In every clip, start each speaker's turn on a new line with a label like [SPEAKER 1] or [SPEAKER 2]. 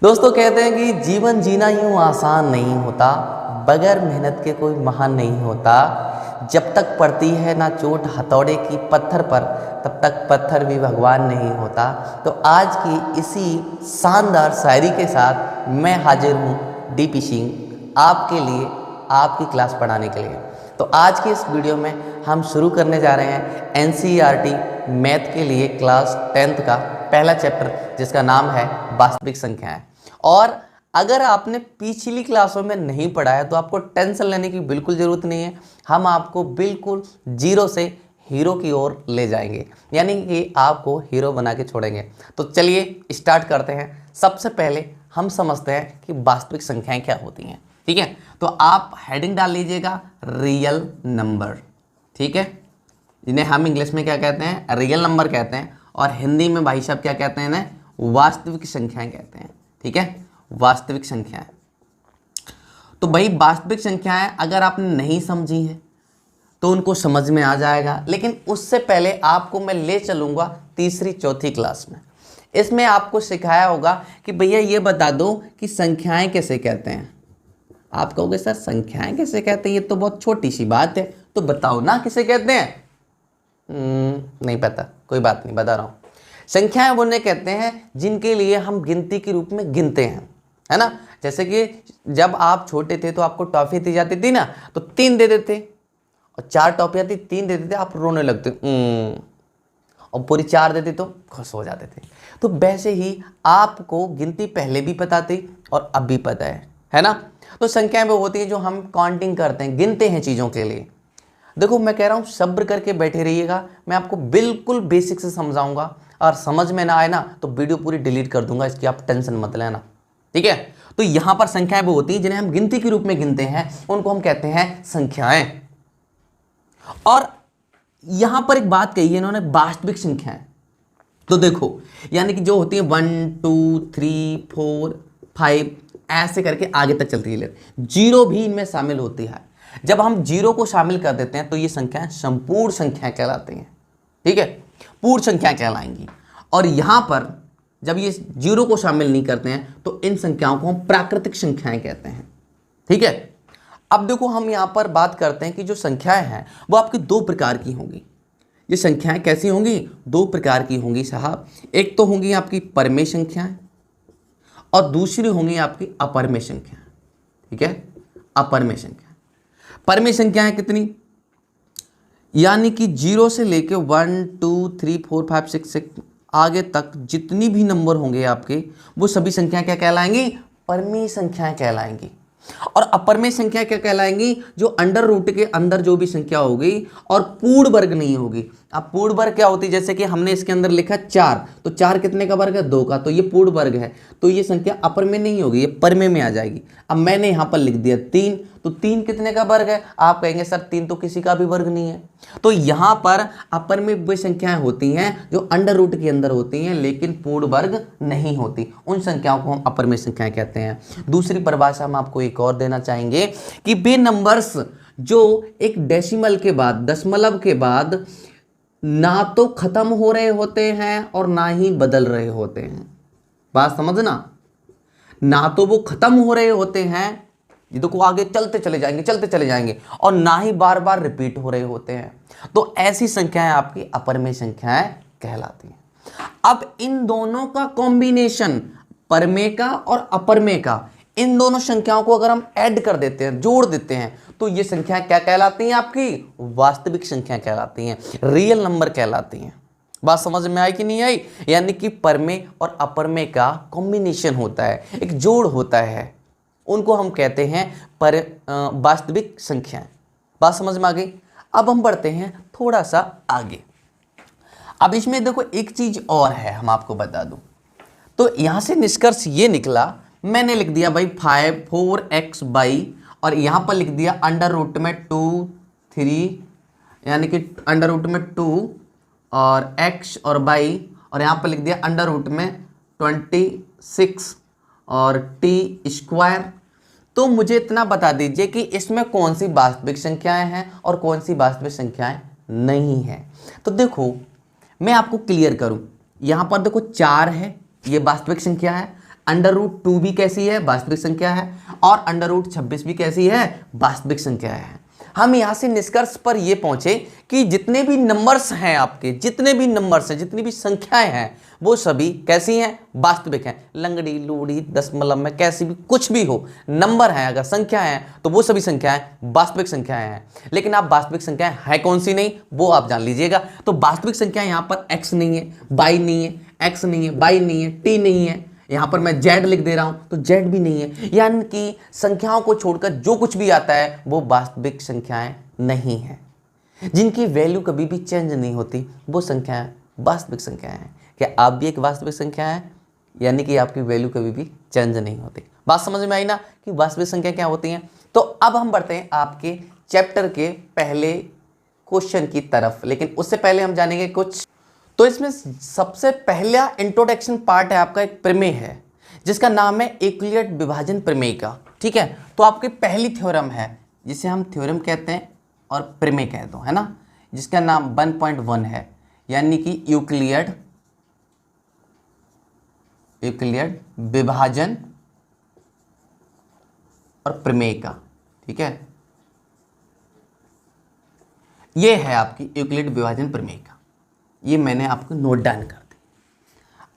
[SPEAKER 1] दोस्तों कहते हैं कि जीवन जीना यूं आसान नहीं होता, बगैर मेहनत के कोई महान नहीं होता। जब तक पड़ती है ना चोट हथौड़े की पत्थर पर, तब तक पत्थर भी भगवान नहीं होता। तो आज की इसी शानदार शायरी के साथ मैं हाजिर हूँ डीपी सिंह आपके लिए, आपकी क्लास पढ़ाने के लिए। तो आज की इस वीडियो में हम शुरू करने जा रहे हैं एनसीईआरटी मैथ के लिए क्लास 10th का पहला चैप्टर, जिसका नाम है वास्तविक संख्याएं। और अगर आपने पिछली क्लासों में नहीं पढ़ा है तो आपको टेंशन लेने की बिल्कुल ज़रूरत नहीं है। हम आपको बिल्कुल जीरो से हीरो की ओर ले जाएंगे, यानी कि आपको हीरो बना के छोड़ेंगे। तो चलिए स्टार्ट करते हैं। सबसे पहले हम समझते हैं कि वास्तविक संख्याएं क्या होती हैं। ठीक है, तो आप हेडिंग डाल लीजिएगा रियल नंबर। ठीक है, जिन्हें हम इंग्लिश में क्या कहते हैं, रियल नंबर कहते हैं, और हिंदी में भाई साहब क्या कहते हैं, इन्हें वास्तविक संख्याएं कहते हैं। ठीक है, वास्तविक संख्याएं। तो भाई वास्तविक संख्याएं अगर आपने नहीं समझी हैं तो उनको समझ में आ जाएगा, लेकिन उससे पहले आपको मैं ले चलूंगा तीसरी चौथी क्लास में। इसमें आपको सिखाया होगा कि भैया ये बता दो कि संख्याएं कैसे कहते हैं। आप कहोगे सर संख्याएं कैसे कहते हैं, ये तो बहुत छोटी सी बात है, तो बताओ ना किसे कहते हैं। नहीं पता, कोई बात नहीं, बता रहा हूँ। संख्याएं उन्हें कहते हैं जिनके लिए हम गिनती के रूप में गिनते हैं, है ना। जैसे कि जब आप छोटे थे तो आपको टॉफी दी जाती थी ना, तो 3 दे देते, और 4 टॉफियाँ थी, 3 दे देते, आप रोने लगते, और पूरी 4 देते तो खुश हो जाते थे। तो वैसे ही आपको गिनती पहले भी पता थी और अब भी पता है ना। तो संख्याएं वो होती है जो हम काउंटिंग करते हैं, गिनते हैं चीज़ों के लिए। देखो मैं कह रहा हूँ सब्र करके बैठे रहिएगा, मैं आपको बिल्कुल बेसिक से समझाऊंगा, और समझ में ना आए ना तो वीडियो पूरी डिलीट कर दूंगा, इसकी आप टेंशन मत लेना। ठीक है, तो यहां पर संख्याएं वो होती हैं जिन्हें हम गिनती के रूप में गिनते हैं, उनको हम कहते हैं संख्याएं। और यहां पर एक बात कही है इन्होंने, वास्तविक संख्याएं। तो देखो यानी कि जो होती है 1 2 3 4 5 ऐसे करके आगे तक चलती है, जीरो भी इनमें शामिल होती है। जब हम जीरो को शामिल कर देते हैं तो ये संख्याएं संपूर्ण संख्याएं कहलाती हैं। ठीक है, पूर्ण संख्याएं कहलाएंगी। और यहां पर जब ये जीरो को शामिल नहीं करते हैं तो इन संख्याओं को हम प्राकृतिक संख्याएं कहते हैं। ठीक है, अब देखो हम यहां पर बात करते हैं कि जो संख्याएं हैं वो आपकी 2 प्रकार की होंगी। ये संख्याएं कैसी होंगी, 2 प्रकार की होंगी साहब। एक तो होंगी आपकी परमेय संख्याएं और दूसरी होंगी आपकी अपरमेय संख्याएं। ठीक है, अपरमेय संख्या। परमेय संख्याएं कितनी, यानी कि 0 से लेके 1 2 3 4 5 6 6 आगे तक जितनी भी नंबर होंगे आपके, वो सभी संख्याएं क्या कहलाएंगी, परमेय संख्याएं कहलाएंगी। और अपरमेय संख्या क्या कहलाएंगी, जो अंडर रूट के अंदर जो भी संख्या होगी और पूर्ण वर्ग नहीं होगी। अब पूर्ण वर्ग क्या होती है, जैसे कि हमने इसके अंदर लिखा 4, तो 4 कितने का वर्ग है, 2 का, तो ये पूर्ण वर्ग है, तो ये संख्या अपरमेय नहीं होगी, ये परमेय में आ जाएगी। अब मैंने यहाँ पर लिख दिया 3, तो 3 कितने का वर्ग है, आप कहेंगे सर 3 तो किसी का भी वर्ग नहीं है। तो यहाँ पर अपरमेय वे संख्याएं होती हैं जो अंडर रूट के अंदर होती हैं लेकिन पूर्ण वर्ग नहीं होती, उन संख्याओं को हम अपरमेय संख्याएं कहते हैं। दूसरी परिभाषा हम आपको एक और देना चाहेंगे कि वे नंबर्स जो एक डेसिमल के बाद, दशमलव के बाद ना तो खत्म हो रहे होते हैं और ना ही बदल रहे होते हैं। बात समझना, ना तो वो खत्म हो रहे होते हैं, ये देखो आगे चलते चले जाएंगे, और ना ही बार बार रिपीट हो रहे होते हैं। तो ऐसी संख्याएं आपकी अपरमेय संख्याएं कहलाती हैं। अब इन दोनों का कॉम्बिनेशन, परमेय का और अपरमेय का, इन दोनों संख्याओं को अगर हम ऐड कर देते हैं, जोड़ देते हैं, तो ये संख्याएं क्या कहलाती हैं, आपकी वास्तविक संख्या कहलाती हैं, रियल नंबर कहलाती हैं। बात समझ में आई कि नहीं आई, यानी कि परमेय और अपरमेय का कॉम्बिनेशन होता है, एक जोड़ होता है, उनको हम कहते हैं वास्तविक संख्याएं। बात समझ में आ गई। अब हम बढ़ते हैं थोड़ा सा आगे। अब इसमें देखो एक चीज और है, हम आपको बता दूं। तो यहां से निष्कर्ष ये निकला, मैंने लिख दिया भाई 4x बाई, और यहां पर लिख दिया अंडर रूट में 2 3, यानी कि अंडर रूट में 2 और x और बाई, और यहां पर लिख दिया अंडर रूट में 26 और t स्क्वायर। तो मुझे इतना बता दीजिए कि इसमें कौन सी वास्तविक संख्याएं हैं और कौन सी वास्तविक संख्याएं नहीं है। तो देखो मैं आपको क्लियर करूं, यहां पर देखो 4 है, ये वास्तविक संख्या है। अंडर रूट 2 भी कैसी है, वास्तविक संख्या है, और अंडर रूट 26 भी कैसी है, वास्तविक संख्या है। हम यहाँ से निष्कर्ष पर ये पहुंचे कि जितने भी नंबर्स हैं आपके, जितने भी नंबर्स हैं, जितनी भी संख्याएं हैं, वो सभी कैसी हैं, वास्तविक हैं। लंगड़ी लूड़ी दशमलव में कैसी भी कुछ भी हो, नंबर है, अगर संख्या है तो वो सभी संख्याएं वास्तविक संख्याएं हैं। लेकिन आप वास्तविक संख्याएं है कौन सी नहीं, वो आप जान लीजिएगा। तो वास्तविक संख्याएं यहाँ पर x नहीं है, y नहीं है, x नहीं है, y नहीं है, t नहीं है। यहाँ पर मैं z लिख दे रहा हूँ तो z भी नहीं है। यानी कि संख्याओं को छोड़कर जो कुछ भी आता है वो वास्तविक संख्याएं नहीं है। जिनकी वैल्यू कभी भी चेंज नहीं होती वो संख्याएं वास्तविक संख्याएं हैं। क्या आप भी एक वास्तविक संख्या है, यानी कि आपकी वैल्यू कभी भी चेंज नहीं होती। बात समझ में आई ना कि वास्तविक संख्या क्या होती हैं। तो अब हम बढ़ते हैं आपके चैप्टर के पहले क्वेश्चन की तरफ, लेकिन उससे पहले हम जानेंगे कुछ। तो इसमें सबसे पहला इंट्रोडक्शन पार्ट है आपका, एक प्रमेय है जिसका नाम है यूक्लिड विभाजन प्रमेय का। ठीक है, तो आपकी पहली थ्योरम है जिसे हम थ्योरम कहते हैं और प्रमेय कहते हो, है ना, जिसका नाम 1.1 है, यानी कि यूक्लिड विभाजन और प्रमेय का। ठीक है, ये है आपकी यूक्लिड विभाजन प्रमेय का। ये मैंने आपको नोट डाउन कर दी।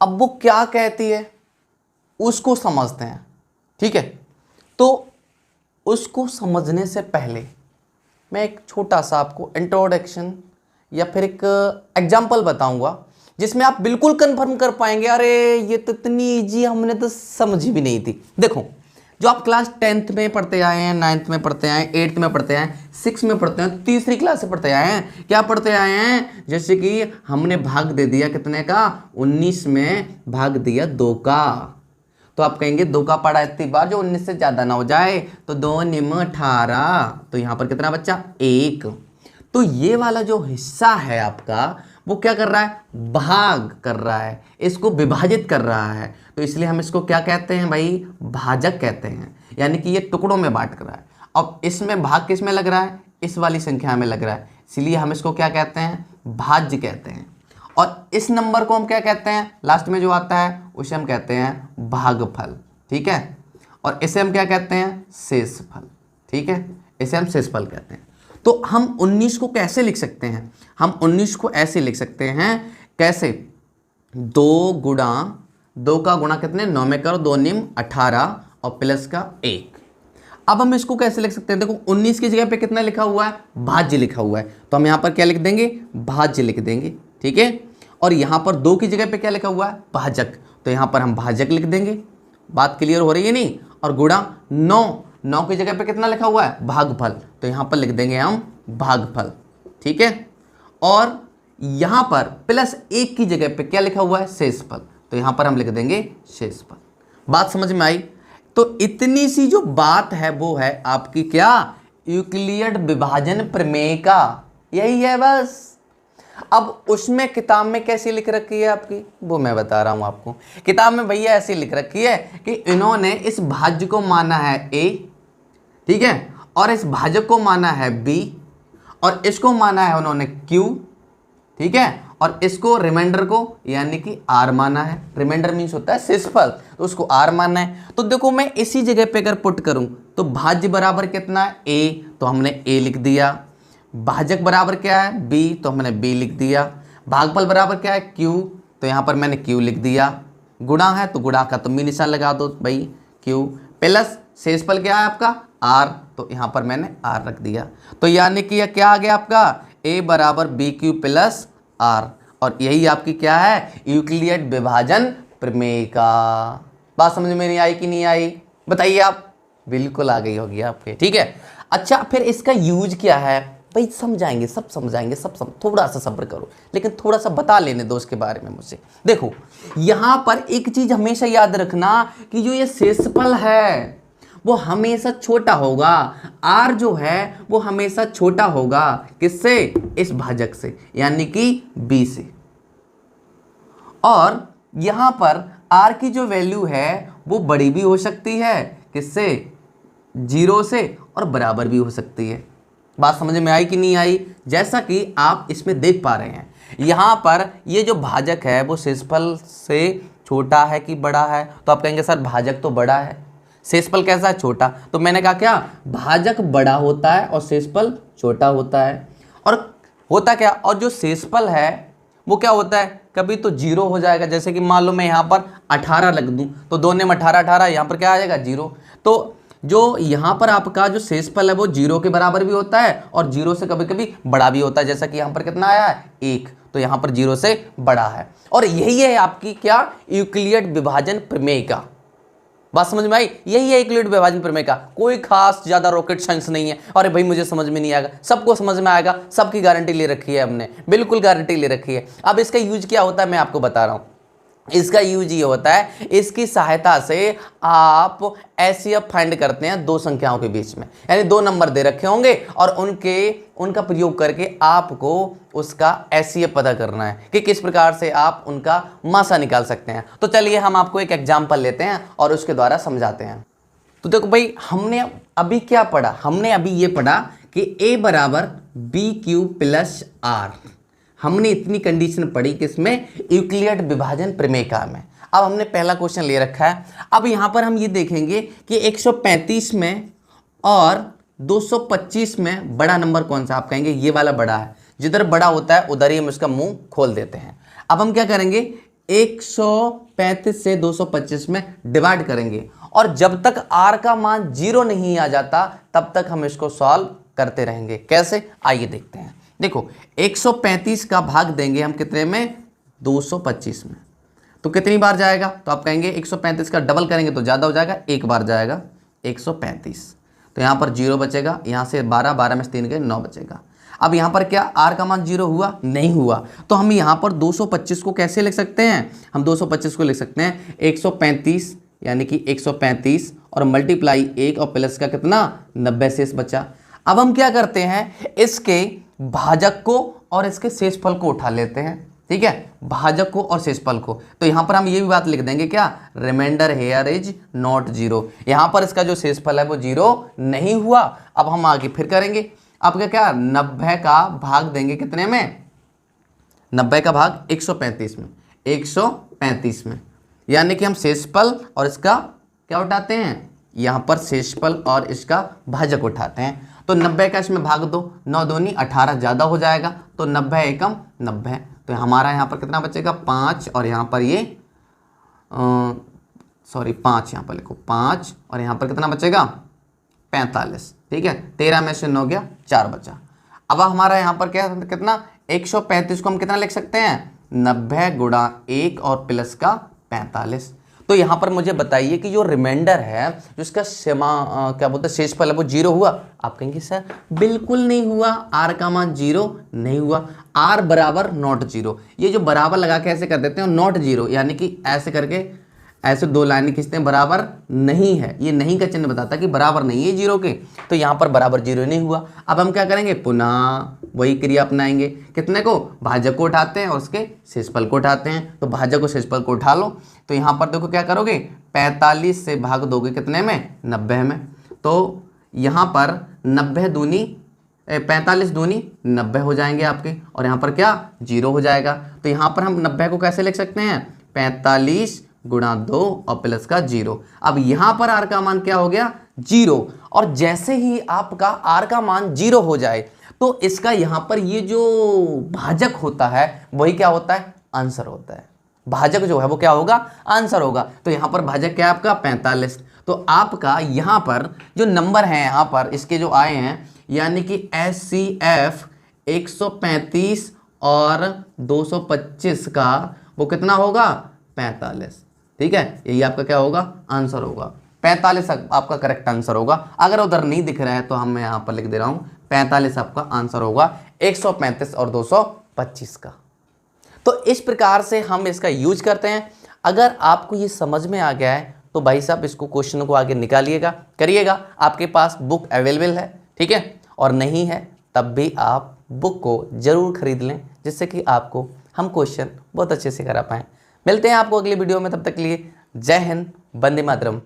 [SPEAKER 1] अब वो क्या कहती है उसको समझते हैं। ठीक है, तो उसको समझने से पहले मैं एक छोटा सा आपको इंट्रोडक्शन या फिर एक एग्जाम्पल बताऊंगा जिसमें आप बिल्कुल कंफर्म कर पाएंगे, अरे ये तो इतनी इजी, हमने तो समझी भी नहीं थी। देखो, जो आप क्लास 10th में पढ़ते आए हैं, 9th में पढ़ते आए हैं, 8th में पढ़ते आए हैं, 6th में पढ़ते हैं, तीसरी क्लास से पढ़ते आए हैं, क्या पढ़ते आए हैं, जैसे कि हमने भाग दे दिया कितने का, 19 में भाग दिया 2 का। तो आप कहेंगे 2 का पढ़ा इतनी बार जो 19 से ज़्यादा ना हो जाए, तो 2 निम 18, तो यहाँ पर कितना बच्चा, 1। तो ये वाला जो हिस्सा है आपका वो क्या कर रहा है, भाग कर रहा है, इसको विभाजित कर रहा है। तो इसलिए हम इसको क्या कहते हैं भाई, भाजक कहते हैं, यानी कि ये टुकड़ों में बांट रहा है। अब इसमें भाग किस में लग रहा है, इस वाली संख्या में लग रहा है, इसलिए हम इसको क्या कहते हैं, भाज्य कहते हैं। और इस नंबर को हम क्या कहते हैं, लास्ट में जो आता है उसे हम कहते हैं भागफल। ठीक है, और इसे हम क्या कहते हैं, शेषफल। ठीक है, इसे हम शेषफल कहते हैं। तो हम 19 को कैसे लिख सकते हैं, हम 19 को ऐसे लिख सकते हैं, कैसे, 2 गुणा 2 का गुणा कितने, 9 में करो, 2 निम 18 और प्लस का 1। अब हम इसको कैसे लिख सकते हैं, देखो 19 की जगह पे कितना लिखा हुआ है, भाज्य लिखा हुआ है, तो हम यहाँ पर क्या लिख देंगे, भाज्य लिख देंगे। ठीक है, और यहाँ पर 2 की जगह पे क्या लिखा हुआ है, भाजक, तो यहाँ पर हम भाजक लिख देंगे। बात क्लियर हो रही है नहीं। और गुणा 9 की जगह पे कितना लिखा हुआ है, भागफल, तो यहाँ पर लिख देंगे हम भागफल। ठीक है, और यहाँ पर प्लस 1 की जगह पे क्या लिखा हुआ है, शेषफल, तो यहाँ पर हम लिख देंगे शेषफल। बात समझ में आई। तो इतनी सी जो बात है वो है आपकी क्या, यूक्लिड विभाजन प्रमेय का, यही है बस। अब उसमें किताब में कैसी लिख रखी है आपकी, वो मैं बता रहा हूं आपको। किताब में भैया ऐसी लिख रखी है कि इन्होंने इस भाज्य को माना है a, ठीक है, और इस भाजक को माना है b, और इसको माना है उन्होंने q, ठीक है, और इसको रिमाइंडर को यानी कि r माना है। रिमाइंडर मीन्स होता है शेषफल, तो उसको r मानना है। तो देखो मैं इसी जगह पे अगर पुट करूं तो भाज्य बराबर कितना है, a, तो हमने a लिख दिया। भाजक बराबर क्या है, b, तो हमने b लिख दिया। भागफल बराबर क्या है, q, तो यहाँ पर मैंने q लिख दिया। गुणा है तो गुणा का तुम भी निशान लगा दो भाई, q, प्लस शेषफल क्या है आपका r, तो यहाँ पर मैंने r रख दिया। तो यानी कि यह क्या आ गया आपका, a बराबर bq प्लस r, और यही आपकी क्या है, यूक्लिड विभाजन प्रमेय का। बात समझ में नहीं आई कि नहीं आई, बताइए आप। बिल्कुल आ गई होगी आपके, ठीक है। अच्छा, फिर इसका यूज क्या है भाई, समझाएंगे, सब समझाएंगे, थोड़ा सा सब्र करो, लेकिन थोड़ा सा बता लेने दो उसके बारे में मुझसे। देखो यहाँ पर एक चीज हमेशा याद रखना कि जो ये शेषफल है वो हमेशा छोटा होगा, r जो है वो हमेशा छोटा होगा किससे, इस भाजक से, यानी कि b से। और यहाँ पर r की जो वैल्यू है वो बड़ी भी हो सकती है किससे, 0 से, और बराबर भी हो सकती है। बात समझ में आई कि नहीं आई। जैसा कि आप इसमें देख पा रहे हैं, यहाँ पर ये जो भाजक है वो शेषफल से छोटा है कि बड़ा है? तो आप कहेंगे सर भाजक तो बड़ा है, शेषफल कैसा है? छोटा। तो मैंने कहा क्या, भाजक बड़ा होता है और शेषफल छोटा होता है। और होता क्या, और जो शेषफल है वो क्या होता है, कभी तो 0 हो जाएगा। जैसे कि मान लो मैं यहाँ पर 18 लग दूँ तो 2 ने में 18 18, यहाँ पर क्या आ जाएगा 0। तो जो यहाँ पर आपका जो शेषफल है वो 0 के बराबर भी होता है और 0 से कभी कभी बड़ा भी होता है। जैसा कि यहाँ पर कितना आया है 1, तो यहाँ पर 0 से बड़ा है। और यही है आपकी क्या, यूक्लिड विभाजन प्रमेय का। बात समझ में आई? यही है यूक्लिड विभाजन प्रमेय का। कोई खास ज्यादा रॉकेट साइंस नहीं है। अरे भाई मुझे समझ में नहीं आएगा, सबको समझ में आएगा, सबकी गारंटी ले रखी है हमने, बिल्कुल गारंटी ले रखी है। अब इसका यूज क्या होता है मैं आपको बता रहा हूं। इसका यूज ये होता है, इसकी सहायता से आप एचसीएफ फाइंड करते हैं दो संख्याओं के बीच में, यानी 2 नंबर दे रखे होंगे और उनका प्रयोग करके आपको उसका एचसीएफ पता करना है कि किस प्रकार से आप उनका मासा निकाल सकते हैं। तो चलिए हम आपको एक एग्जांपल लेते हैं और उसके द्वारा समझाते हैं। तो देखो भाई, हमने अभी क्या पढ़ा, हमने अभी ये पढ़ा कि a बराबर बी क्यू प्लस आर। हमने इतनी कंडीशन पढ़ी किसमें, यूक्लिड विभाजन प्रमेय में। अब हमने पहला क्वेश्चन ले रखा है। अब यहाँ पर हम ये देखेंगे कि 135 में और 225 में बड़ा नंबर कौन सा। आप कहेंगे ये वाला बड़ा है, जिधर बड़ा होता है उधर ही हम उसका मुंह खोल देते हैं। अब हम क्या करेंगे, 135 से 225 में डिवाइड करेंगे और जब तक आर का मान 0 नहीं आ जाता तब तक हम इसको सॉल्व करते रहेंगे। कैसे, आइए देखते हैं। देखो 135 का भाग देंगे हम कितने में, 225 में, तो कितनी बार जाएगा। तो आप कहेंगे 135 का डबल करेंगे तो ज़्यादा हो जाएगा, एक बार जाएगा 135। तो यहाँ पर 0 बचेगा, यहाँ से 12, 12 में से 3 गए 9 बचेगा। अब यहाँ पर क्या आर का मान 0 हुआ, नहीं हुआ। तो हम यहाँ पर 225 को कैसे लिख सकते हैं, हम 225 को लिख सकते हैं 135 यानी कि 135 और मल्टीप्लाई 1 और प्लस का कितना 90 शेष बचा। अब हम क्या करते हैं, इसके भाजक को और इसके शेषफल को उठा लेते हैं। ठीक है, भाजक को और शेषफल को। तो यहां पर हम ये भी बात लिख देंगे क्या, रिमाइंडर हेयर इज नॉट 0। यहां पर इसका जो शेषफल है वो 0 नहीं हुआ। अब हम आगे फिर करेंगे। अब क्या 90 का भाग देंगे कितने में, 90 का भाग 135 में, 135 में, यानी कि हम शेषफल और इसका क्या उठाते हैं, यहां पर शेषफल और इसका भाजक उठाते हैं। तो 90 का इसमें भाग दो, 9 दूनी 18, ज़्यादा हो जाएगा तो 90 एकम 90। तो हमारा यहाँ पर कितना बचेगा 5 और यहाँ पर ये 5 यहाँ पर लिखो 5 और यहाँ पर कितना बचेगा 45। ठीक है, 13 में से 9 गया 4 बचा। अब हमारा यहाँ पर क्या कितना 135 को हम कितना लिख सकते हैं 90 गुणा 1 और प्लस का 45। तो यहाँ पर मुझे बताइए कि जो रिमाइंडर है, जो इसका क्या बोलते हैं शेषफल है वो 0 हुआ। आप कहेंगे सर बिल्कुल नहीं हुआ, आर का मान 0 नहीं हुआ, आर बराबर नॉट 0। ये जो बराबर लगा के ऐसे कर देते हैं नॉट 0, यानी कि ऐसे करके ऐसे 2 लाइनें खींचते हैं, बराबर नहीं है। ये नहीं का चिन्ह बताता कि बराबर नहीं है 0 के, तो यहाँ पर बराबर 0 नहीं हुआ। अब हम क्या करेंगे, पुनः वही क्रिया अपनाएंगे। कितने को, भाजक को उठाते हैं और उसके शेषफल को उठाते हैं। तो भाजक और शेषफल को उठा लो। तो यहाँ पर देखो क्या करोगे, 45 से भाग दोगे कितने में 90 में। तो यहाँ पर 90 दूनी 45 दूनी 90 हो जाएंगे आपके, और यहाँ पर क्या 0 हो जाएगा। तो यहाँ पर हम 90 को कैसे लिख सकते हैं, 45 गुणा 2 और प्लस का 0। अब यहाँ पर आर का मान क्या हो गया 0, और जैसे ही आपका आर का मान 0 हो जाए तो इसका यहाँ पर ये जो भाजक होता है वही क्या होता है, आंसर होता है। भाजक जो है वो क्या होगा, आंसर होगा। तो यहाँ पर भाजक क्या है आपका 45। तो आपका यहाँ पर जो नंबर है यहाँ पर इसके जो आए हैं, यानी कि HCF 135 और 225 का वो कितना होगा 45। ठीक है, यही आपका क्या होगा, आंसर होगा। 45 आपका करेक्ट आंसर होगा। अगर उधर नहीं दिख रहा है तो हम यहाँ पर लिख दे रहा हूँ 45 आपका आंसर होगा 135 और 225 का। तो इस प्रकार से हम इसका यूज करते हैं। अगर आपको ये समझ में आ गया है तो भाई साहब इसको क्वेश्चन को आगे निकालिएगा, करिएगा। आपके पास बुक अवेलेबल है, ठीक है, और नहीं है तब भी आप बुक को जरूर खरीद लें, जिससे कि आपको हम क्वेश्चन बहुत अच्छे से करा पाएँ। मिलते हैं आपको अगली वीडियो में, तब तक के लिए जय हिंद, वंदे मातरम।